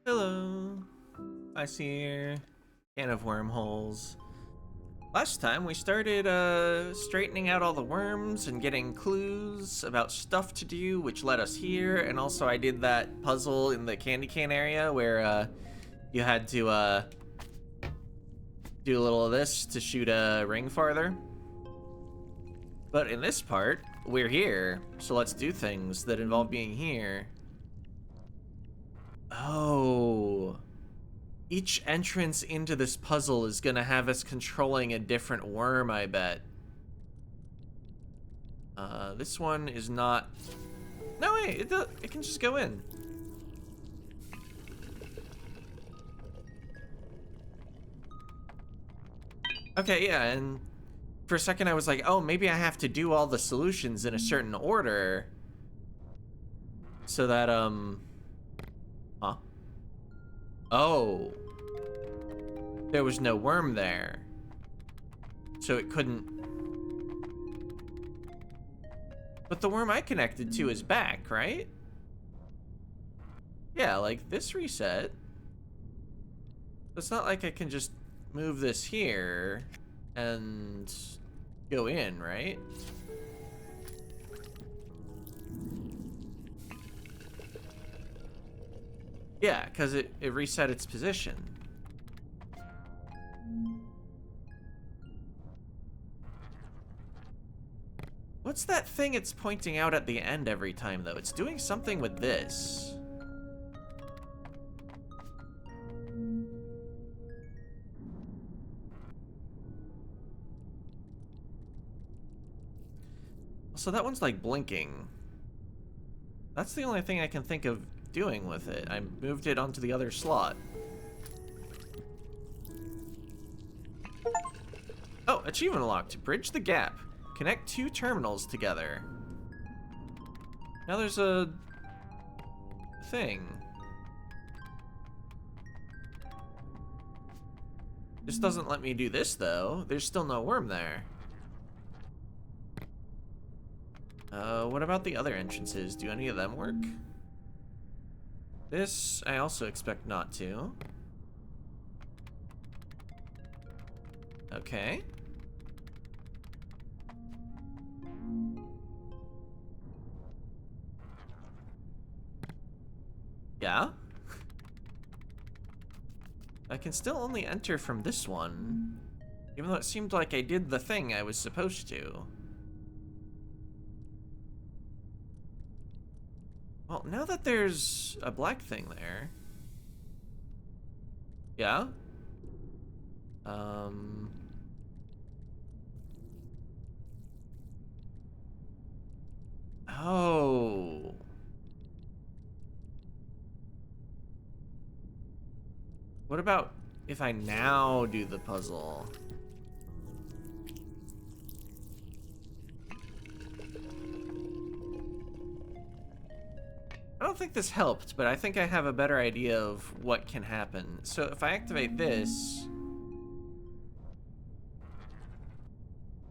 Hello. I see your can of wormholes. Last time we started straightening out all the worms and getting clues about stuff to do, which led us here. And also I did that puzzle in the candy cane area where you had to do a little of this to shoot a ring farther. But in this part, we're here, so let's do things that involve being here. Oh. Each entrance into this puzzle is gonna have us controlling a different worm, I bet. This one is not... No, wait, it can just go in. Okay, yeah, and for a second I was like, oh, maybe I have to do all the solutions in a certain order. So that, Huh? Oh. There was no worm there. So it couldn't... But the worm I connected to is back, right? Yeah, like this reset. It's not like I can just move this here and go in, right? Yeah, because it reset its position. What's that thing it's pointing out at the end every time, though? It's doing something with this. So that one's like blinking. That's the only thing I can think of doing with it. I moved it onto the other slot. Oh, achievement unlocked. Bridge the gap. Connect two terminals together. Now there's a thing. This doesn't let me do this, though. There's still no worm there. What about the other entrances? Do any of them work? This, I also expect not to. Okay. Yeah? I can still only enter from this one, even though it seemed like I did the thing I was supposed to. Well, now that there's a black thing there... Yeah? Oh. What about if I now do the puzzle? I don't think this helped, but I think I have a better idea of what can happen. So if I activate this,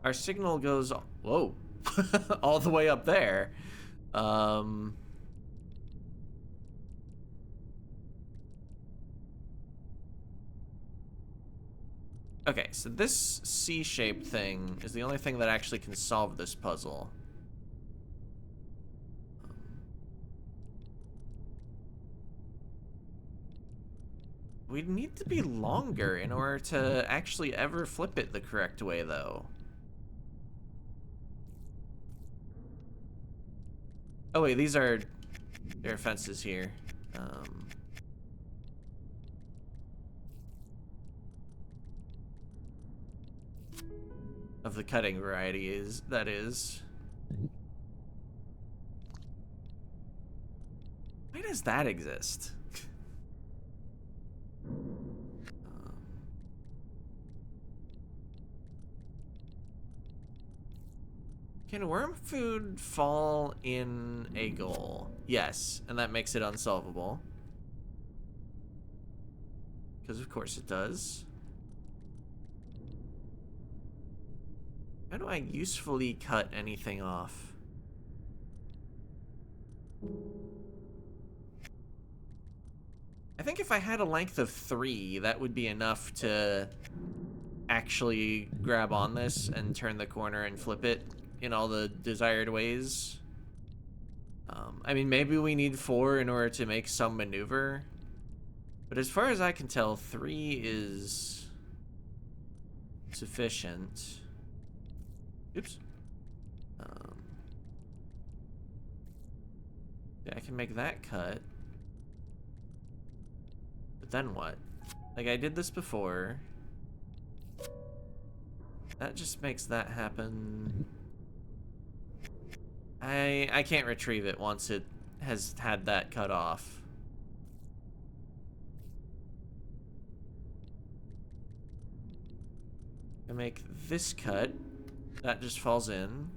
our signal goes, whoa, all the way up there. Okay, so this C-shaped thing is the only thing that actually can solve this puzzle. We'd need to be longer in order to actually ever flip it the correct way, though. Oh wait, there are fences here. Of the cutting variety that is. Why does that exist? Can worm food fall in a goal? Yes, and that makes it unsolvable. Because of course it does. How do I usefully cut anything off? I think if I had a length of 3, that would be enough to actually grab on this and turn the corner and flip it in all the desired ways. I mean, maybe we need 4 in order to make some maneuver. But as far as I can tell, 3 is sufficient. Oops. Yeah, I can make that cut. But then what? Like, I did this before. That just makes that happen. I can't retrieve it once it has had that cut off. I make this cut. That just falls in.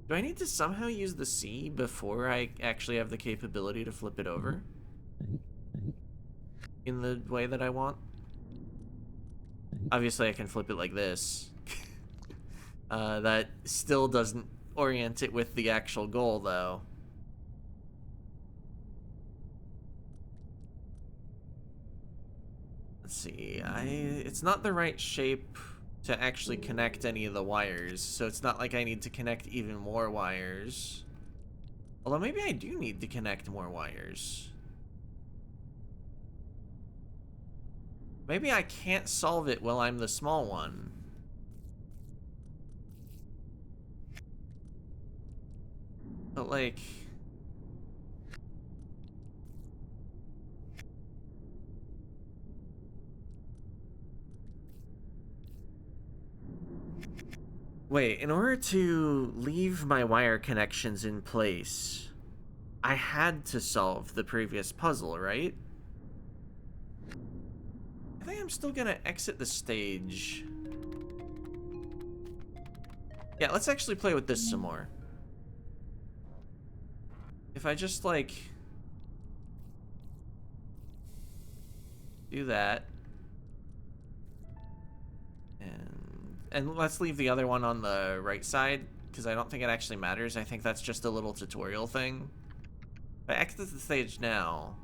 Do I need to somehow use the C before I actually have the capability to flip it over? In the way that I want? Obviously I can flip it like this. That still doesn't orient it with the actual goal, though. Let's see, it's not the right shape to actually connect any of the wires, so it's not like I need to connect even more wires. Although maybe I do need to connect more wires. Maybe I can't solve it while I'm the small one. But like... Wait, in order to leave my wire connections in place, I had to solve the previous puzzle, right? I think I'm still gonna exit the stage. Yeah, let's actually play with this some more. If I just, like... do that. And let's leave the other one on the right side, because I don't think it actually matters. I think that's just a little tutorial thing. If I exit the stage now...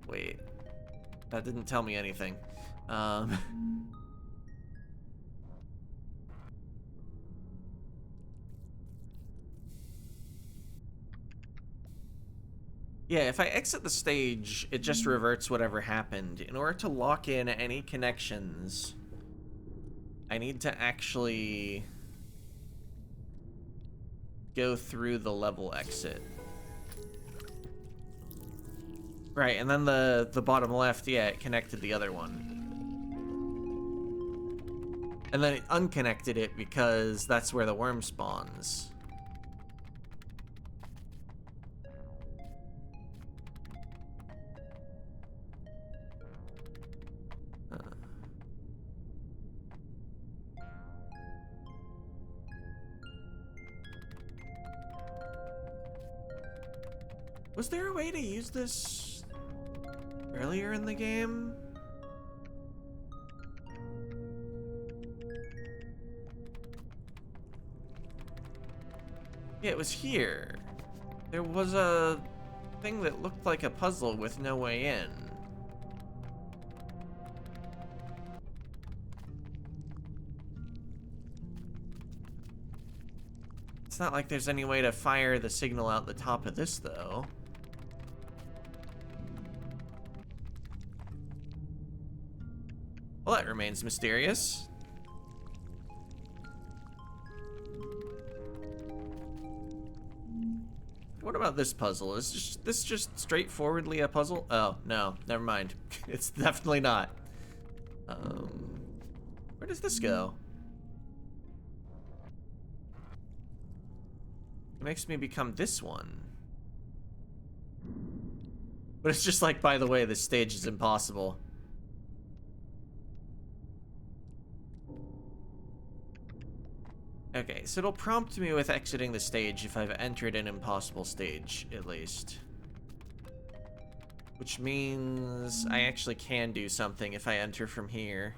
Wait. That didn't tell me anything. Yeah, if I exit the stage, it just reverts whatever happened. In order to lock in any connections, I need to actually go through the level exit. Right, and then the bottom left, yeah, it connected the other one. And then it unconnected it because that's where the worm spawns. Was there a way to use this earlier in the game? Yeah, it was here. There was a thing that looked like a puzzle with no way in. It's not like there's any way to fire the signal out the top of this, though. Well, that remains mysterious. What about this puzzle? Is this just straightforwardly a puzzle? Oh, no, never mind. It's definitely not. Where does this go? It makes me become this one. But it's just like, by the way, this stage is impossible. Okay, so it'll prompt me with exiting the stage if I've entered an impossible stage, at least. Which means I actually can do something if I enter from here.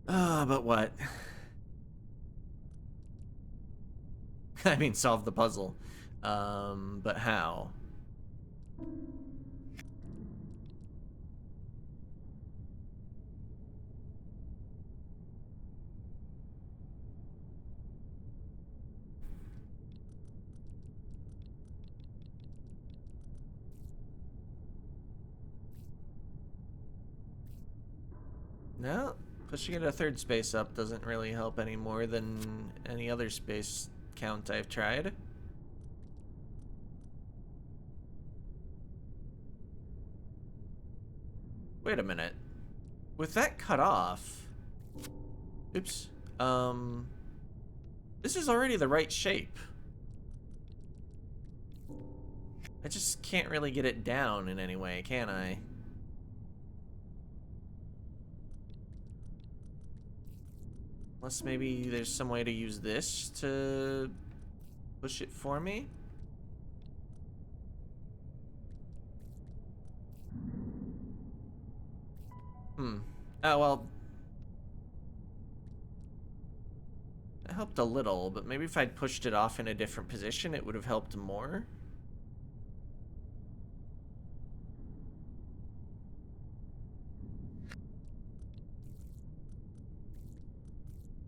But what? I mean, solve the puzzle. But how? No, pushing it a third space up doesn't really help any more than any other space count I've tried. Wait a minute. With that cut off... Oops. This is already the right shape. I just can't really get it down in any way, can I? Unless maybe there's some way to use this to push it for me? Oh, well. It helped a little, but maybe if I'd pushed it off in a different position, it would have helped more.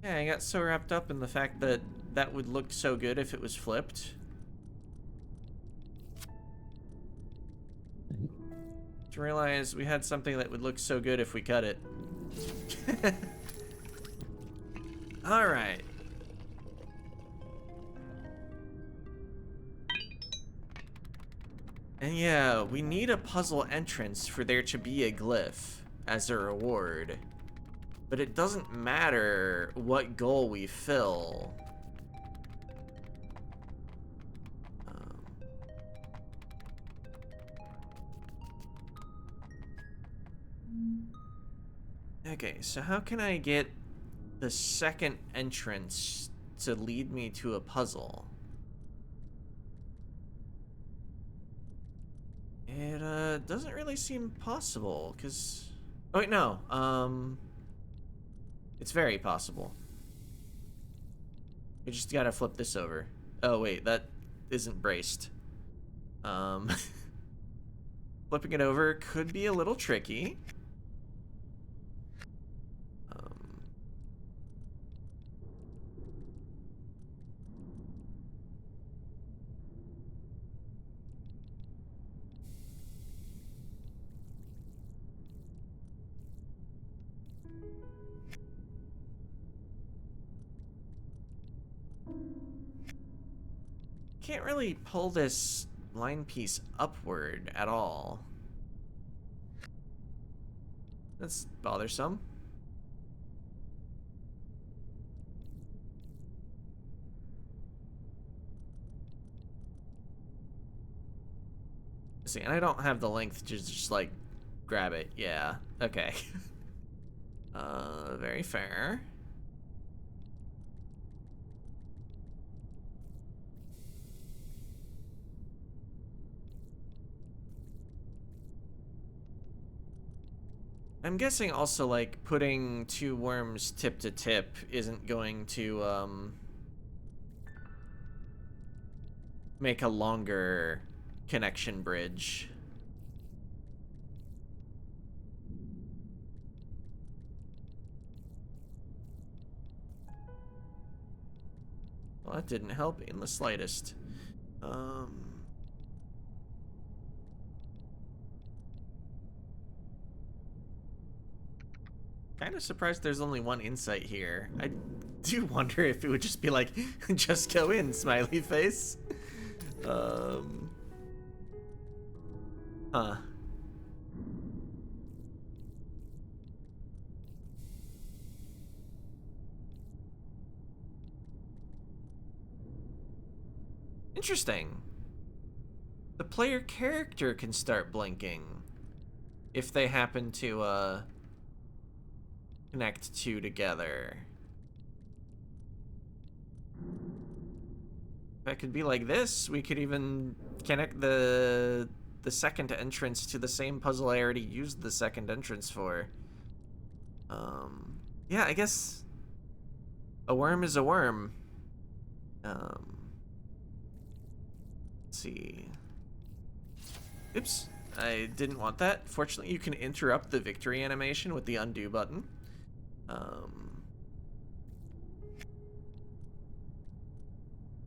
Yeah, I got so wrapped up in the fact that that would look so good if it was flipped. To realize we had something that would look so good if we cut it. Alright. And yeah, we need a puzzle entrance for there to be a glyph as a reward. But it doesn't matter what goal we fill. Okay, so how can I get the second entrance to lead me to a puzzle? It doesn't really seem possible, because... Oh wait, no. It's very possible. We just gotta flip this over. Oh wait, that isn't braced. Flipping it over could be a little tricky. Can't really pull this line piece upward at all. That's bothersome. See, and I don't have the length to just like grab it. Yeah. Okay. Very fair. I'm guessing also, like, putting two worms tip to tip isn't going to, make a longer connection bridge. Well, that didn't help in the slightest. Kind of surprised there's only one insight here. I do wonder if it would just be like, just go in, smiley face. Huh. Interesting. The player character can start blinking if they happen to, connect two together. If it could be like this, we could even connect the second entrance to the same puzzle I already used the second entrance for. Yeah, I guess a worm is a worm. Let's see. Oops, I didn't want that. Fortunately, you can interrupt the victory animation with the undo button.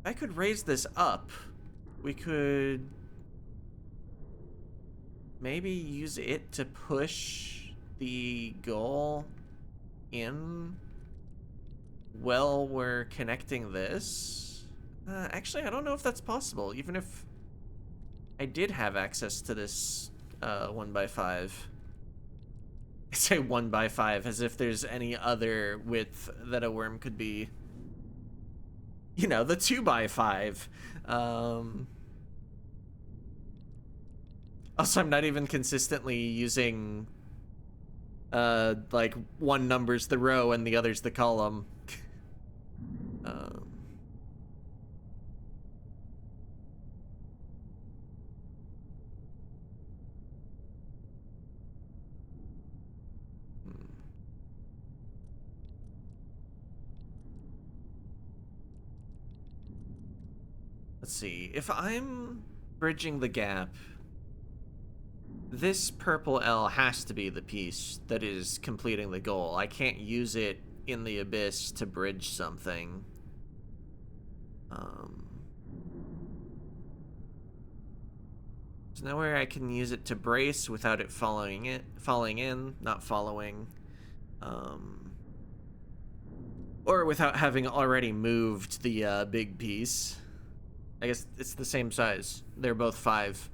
I could raise this up. We could maybe use it to push the goal in while we're connecting this. Actually, I don't know if that's possible, even if I did have access to this 1x5. I say 1x5 as if there's any other width that a worm could be. You know, the 2x5. Also, I'm not even consistently using like one number's the row and the other's the column. Let's see. If I'm bridging the gap, this purple L has to be the piece that is completing the goal. I can't use it in the abyss to bridge something. There's nowhere I can use it to brace without it falling in, not following. Or without having already moved the big piece. I guess it's the same size. They're both 5.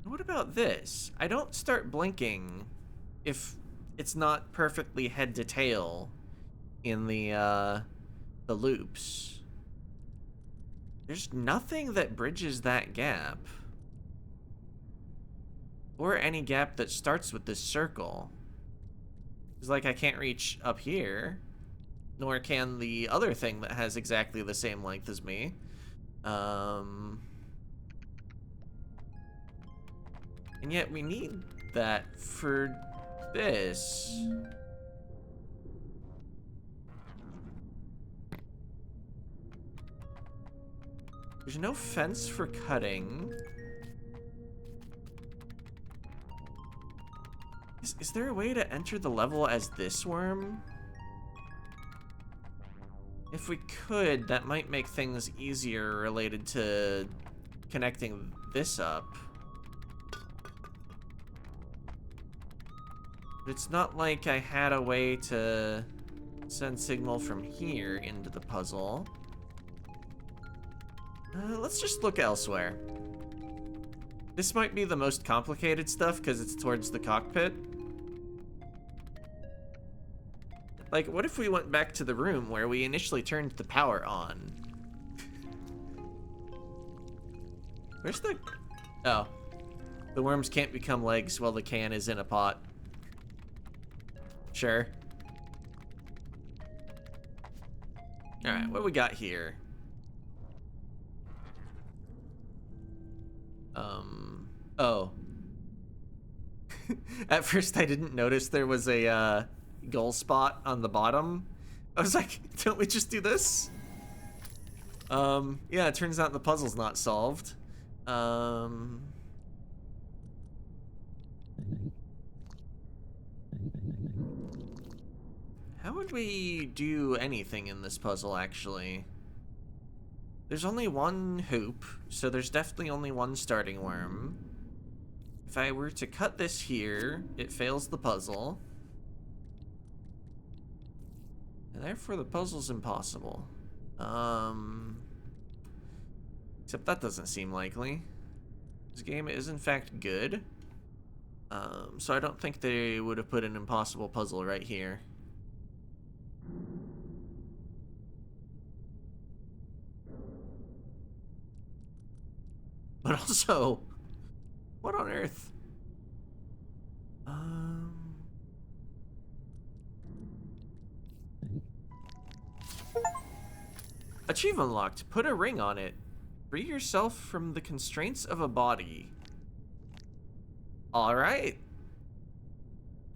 What about this? I don't start blinking if it's not perfectly head to tail in the loops. There's nothing that bridges that gap. Or any gap that starts with this circle. It's like I can't reach up here. Nor can the other thing that has exactly the same length as me. And yet we need that for this. There's no fence for cutting. Is there a way to enter the level as this worm? If we could, that might make things easier related to connecting this up. But it's not like I had a way to send signal from here into the puzzle. Let's just look elsewhere. This might be the most complicated stuff because it's towards the cockpit. Like, what if we went back to the room where we initially turned the power on? Where's the... Oh. The worms can't become legs while the can is in a pot. Sure. Alright, what do we got here? Oh. At first I didn't notice there was a, goal spot on the bottom. I was like, don't we just do this? Yeah, it turns out the puzzle's not solved. How would we do anything in this puzzle, actually? There's only one hoop, so there's definitely only one starting worm. If I were to cut this here, it fails the puzzle. And therefore the puzzle's impossible. Except that doesn't seem likely. This game is in fact good. So I don't think they would have put an impossible puzzle right here. But also, what on earth? Achievement unlocked. Put a ring on it. Free yourself from the constraints of a body. All right.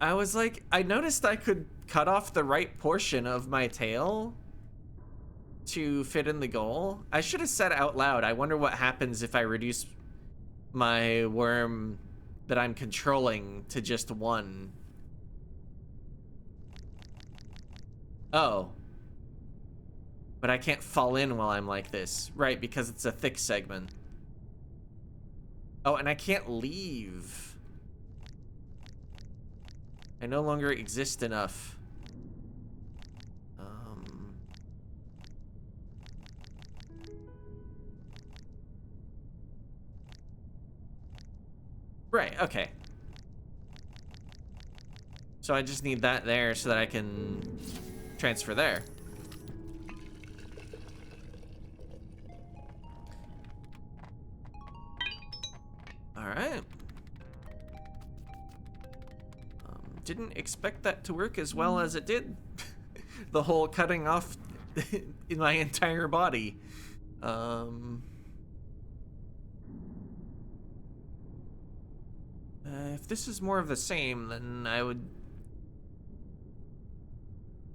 I was like, I noticed I could cut off the right portion of my tail to fit in the goal. I should have said out loud, I wonder what happens if I reduce my worm that I'm controlling to just one. Oh. But I can't fall in while I'm like this. Right, because it's a thick segment. Oh, and I can't leave. I no longer exist enough. Right, okay. So I just need that there so that I can transfer there. Alright. Didn't expect that to work as well as it did. The whole cutting off in my entire body. If this is more of the same, then I would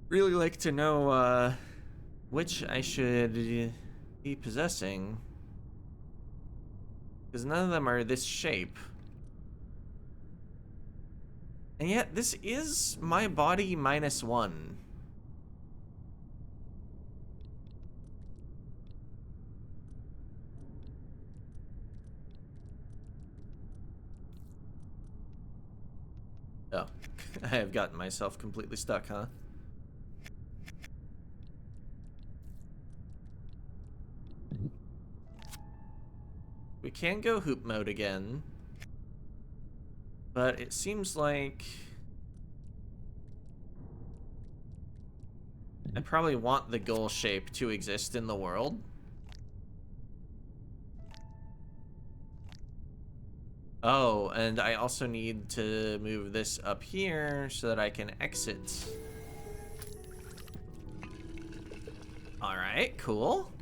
really like to know which I should be possessing. Because none of them are this shape. And yet, this is my body -1. Oh, I have gotten myself completely stuck, huh? We can go hoop mode again. But it seems like I probably want the goal shape to exist in the world. Oh, and I also need to move this up here so that I can exit. All right, cool.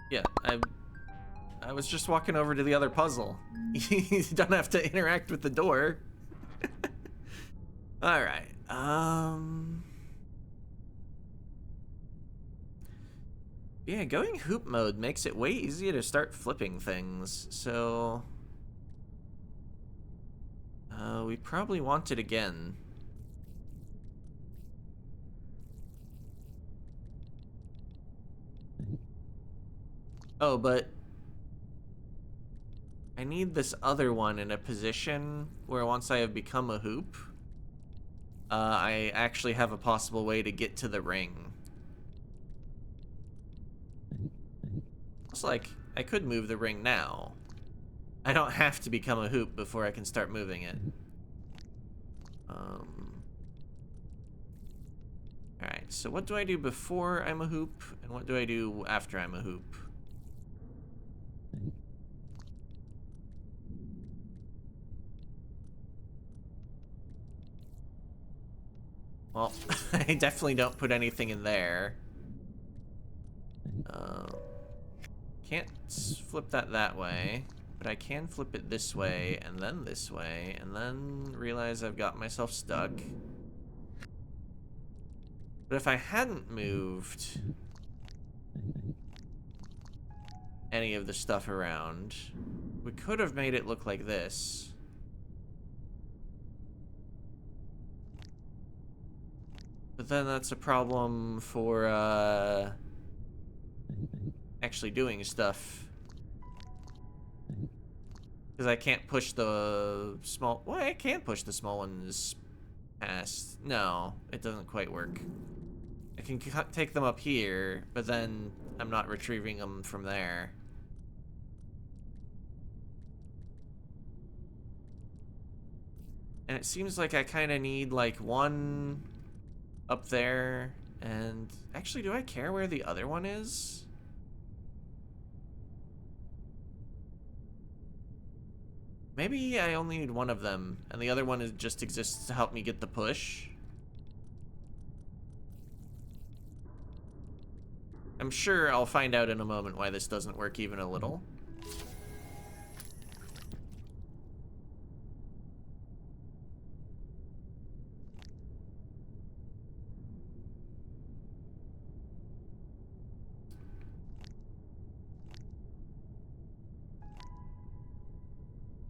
Yeah, I was just walking over to the other puzzle. You don't have to interact with the door. All right. Yeah, going hoop mode makes it way easier to start flipping things. So we probably want it again. Oh, but I need this other one in a position where once I have become a hoop, I actually have a possible way to get to the ring. It's like, I could move the ring now. I don't have to become a hoop before I can start moving it. Alright, so what do I do before I'm a hoop, and what do I do after I'm a hoop? Well, I definitely don't put anything in there. Can't flip that way, but I can flip it this way, and then realize I've got myself stuck. But if I hadn't moved any of the stuff around, we could have made it look like this. But then that's a problem for, actually doing stuff. Because I can't push the small... Well, I can push the small ones past. No, it doesn't quite work. I can take them up here, but then I'm not retrieving them from there. And it seems like I kind of need, like, one up there. And actually, do I care where the other one is? Maybe I only need one of them, and the other one is just exists to help me get the push. I'm sure I'll find out in a moment why this doesn't work even a little.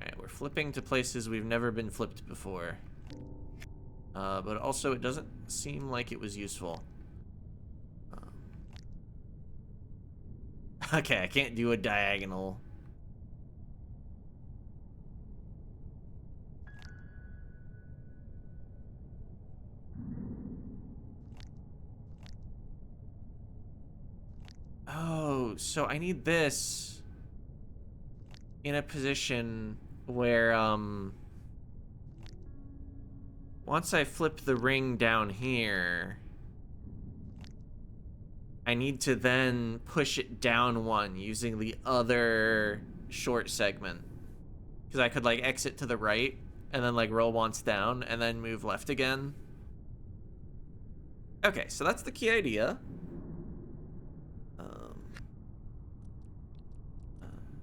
Alright, we're flipping to places we've never been flipped before. But also it doesn't seem like it was useful. Okay, I can't do a diagonal. Oh, so I need this in a position where, once I flip the ring down here, I need to then push it down one using the other short segment. Because I could, like, exit to the right and then, like, roll once down and then move left again. Okay, so that's the key idea.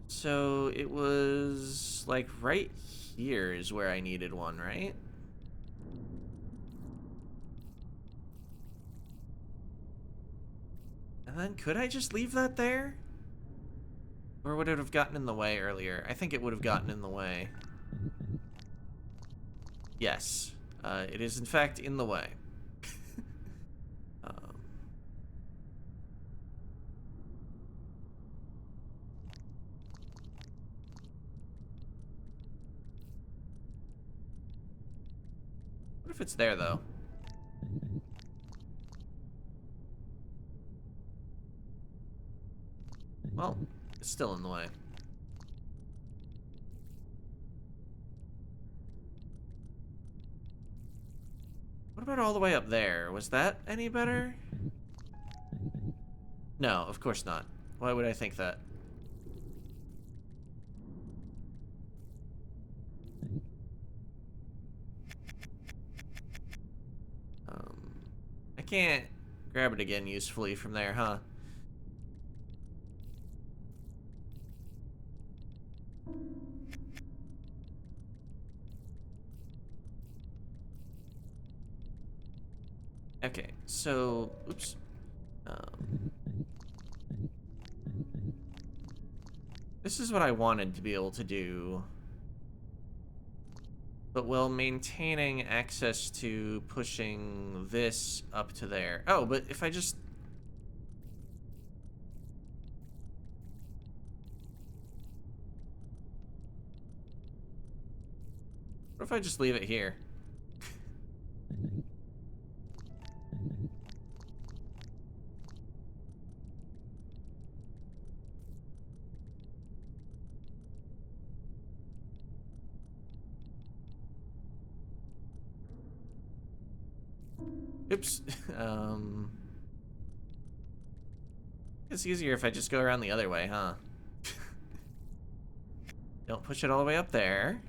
So it was, like, right here is where I needed one, right? And then could I just leave that there? Or would it have gotten in the way earlier? I think it would have gotten in the way. Yes. It is in fact in the way. What if it's there though? Well, it's still in the way. What about all the way up there? Was that any better? No, of course not. Why would I think that? I can't grab it again usefully from there, huh? Okay, so, oops. This is what I wanted to be able to do, but while maintaining access to pushing this up to there. Oh, but if I just... What if I just leave it here? Oops. It's easier if I just go around the other way, huh? Don't push it all the way up there.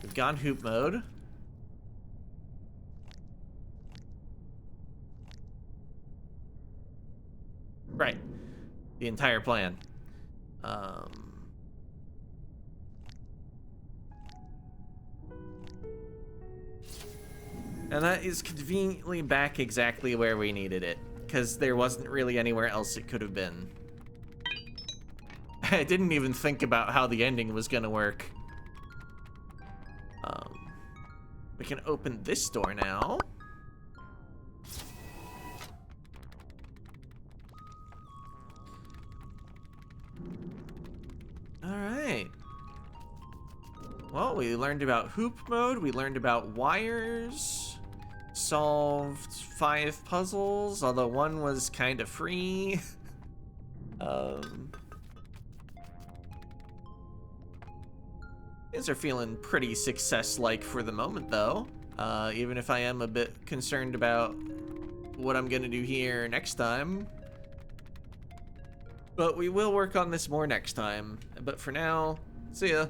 We've gone hoop mode. Right. The entire plan. And that is conveniently back exactly where we needed it, because there wasn't really anywhere else it could have been. I didn't even think about how the ending was gonna work. We can open this door now. Alright. Well, we learned about hoop mode, we learned about wires, solved 5 puzzles, although one was kind of free. These are feeling pretty success-like for the moment, though. Even if I am a bit concerned about what I'm gonna do here next time. But we will work on this more next time. But for now, See ya.